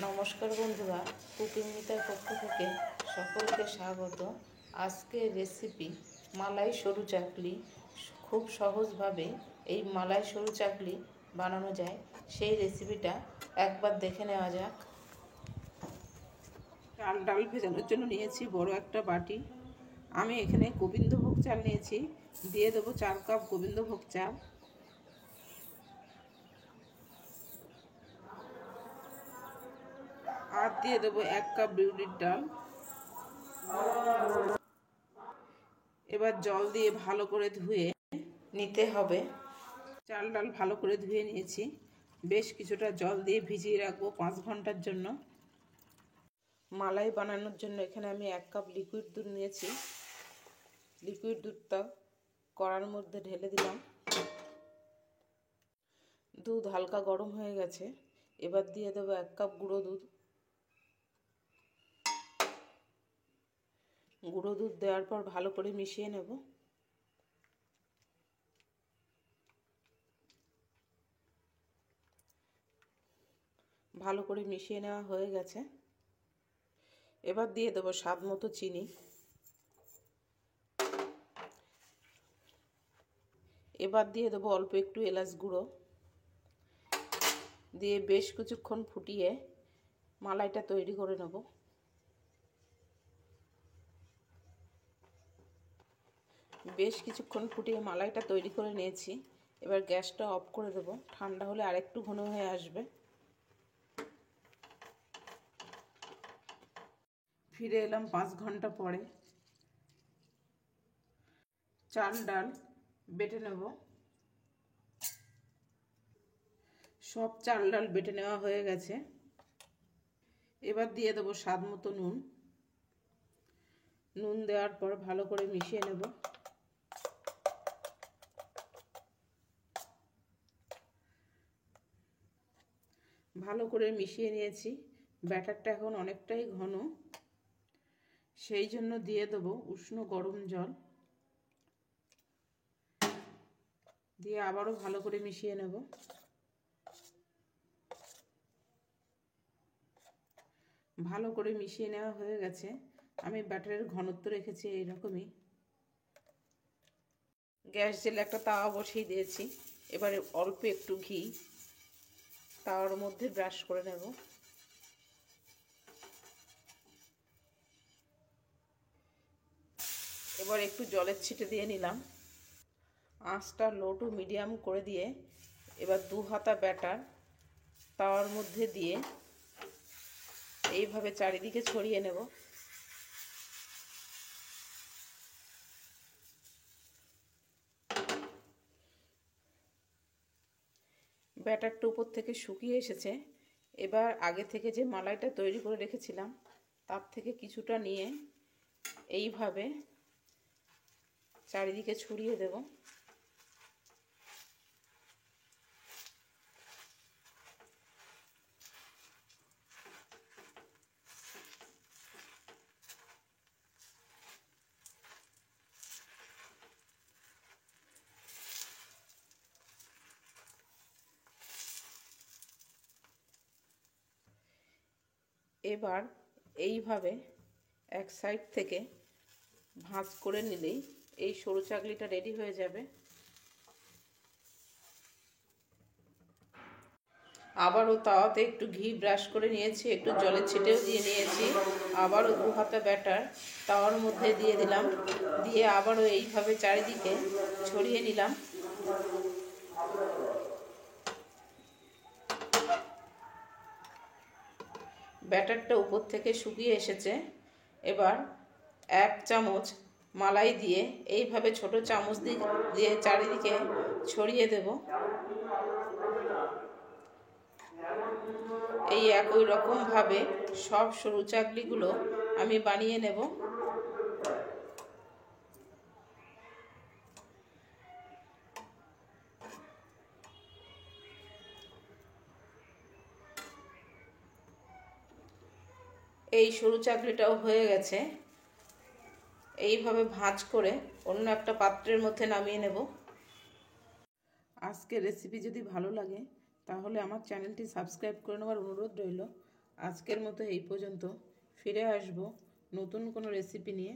নমস্কার বন্ধুরা, কুকিং মিতার পক্ষ থেকে সকলকে স্বাগত। আজকের রেসিপি মালাই সরু চাকলি। খুব সহজভাবে এই মালাই সরু চাকলি বানানো যায়, সেই রেসিপিটা একবার দেখে নেওয়া যাক। চাল ডাল ভেজানোর জন্য নিয়েছি বড় একটা বাটি। আমি এখানে গোবিন্দভোগ চাল নিয়েছি, দিয়ে দেবো 4 কাপ গোবিন্দভোগ চাল। আর দিয়ে দেবো 1 কাপ বিউলির ডাল। এবার জল দিয়ে ভালো করে ধুয়ে নিতে হবে। চাল ডাল ভালো করে ধুয়ে নিয়েছি, বেশ কিছুটা জল দিয়ে ভিজিয়ে রাখবো 5 ঘন্টার জন্য। মালাই বানানোর জন্য এখানে আমি 1 কাপ লিকুইড দুধ নিয়েছি। লিকুইড দুধটা কড়ার মধ্যে ঢেলে দিলাম। দুধ হালকা গরম হয়ে গেছে, এবার দিয়ে দেবো 1 কাপ গুঁড়ো দুধ। গুঁড়ো দুধ দেওয়ার পর ভালো করে মিশিয়ে নেব। ভালো করে মিশিয়ে নেওয়া হয়ে গেছে। এবার দিয়ে দেবো স্বাদ মতো চিনি। এবার দিয়ে দেবো অল্প একটু এলাচ গুঁড়ো। দিয়ে বেশ কিছুক্ষণ ফুটিয়ে মালাইটা তৈরি করে নেব। বেশ কিছুক্ষণ ফুটিয়ে মালাইটা তৈরি করে নিয়েছি। এবার গ্যাসটা অফ করে দেব, ঠান্ডা হলে আরেকটু ঘন হয়ে আসবে। ফিরে এলাম 5 ঘন্টা পরে। চাল ডাল বেটে নেব। সব চাল ডাল বেটে নেওয়া হয়ে গেছে। এবার দিয়ে দেবো স্বাদ মতো নুন। নুন দেওয়ার পর ভালো করে মিশিয়ে নেব। ভালো করে মিশিয়ে নিয়েছি। ব্যাটারটা এখন অনেকটাই ঘন, সেই জন্য দিয়ে দেবো উষ্ণ গরম জল। দিয়ে আবারও ভালো করে মিশিয়ে নেব। ভালো করে মিশিয়ে নেওয়া হয়ে গেছে। আমি ব্যাটারের ঘনত্ব রেখেছি এইরকমই। গ্যাস জেলে একটা তাওয়া বসিয়ে দিয়েছি। এবারে অল্প একটু ঘি তাওয়ার মধ্যে ব্রাশ করে নেব। এবার একটু জলের ছিটে দিয়ে নিলাম। আঁচটা লো টু মিডিয়াম করে দিয়ে এবার 2 হাতা ব্যাটার তাওয়ার মধ্যে দিয়ে এইভাবে চারিদিকে ছড়িয়ে নেব। ব্যাটারটা উপর থেকে শুকিয়ে এসেছে। এবার আগে থেকে যে মালাইটা তৈরি করে রেখেছিলাম তার থেকে কিছুটা নিয়ে এইভাবে চারিদিকে ছড়িয়ে দেব। এবার এইভাবে এক সাইড থেকে ভাঁজ করে নিলেই এই সরু চাকলিটা রেডি হয়ে যাবে। আবারও তাওয়াতে একটু ঘি ব্রাশ করে নিয়েছি, একটু জলের ছিটেও দিয়ে নিয়েছি। আবারও 2 হাতা ব্যাটার তাওয়ার মধ্যে দিয়ে দিলাম। দিয়ে আবারও এইভাবে চারিদিকে ছড়িয়ে নিলাম। ব্যাটারটা উপর থেকে শুকিয়ে এসেছে। এবার 1 চামচ মালাই দিয়ে এইভাবে ছোট চামচ দিয়ে চারিদিকে ছড়িয়ে দেব। এই একই রকমভাবে সব সরু চাকলিগুলো আমি বানিয়ে নেব। এই সরু চাকলিটাও হয়ে গেছে। এইভাবে ভাঁজ করে অন্য একটা পাত্রের মধ্যে নামিয়ে নেব। আজকের রেসিপি যদি ভালো লাগে তাহলে আমার চ্যানেলটি সাবস্ক্রাইব করে নেওয়ার অনুরোধ রইল। আজকের মতো এই পর্যন্ত। ফিরে আসব নতুন কোনো রেসিপি নিয়ে।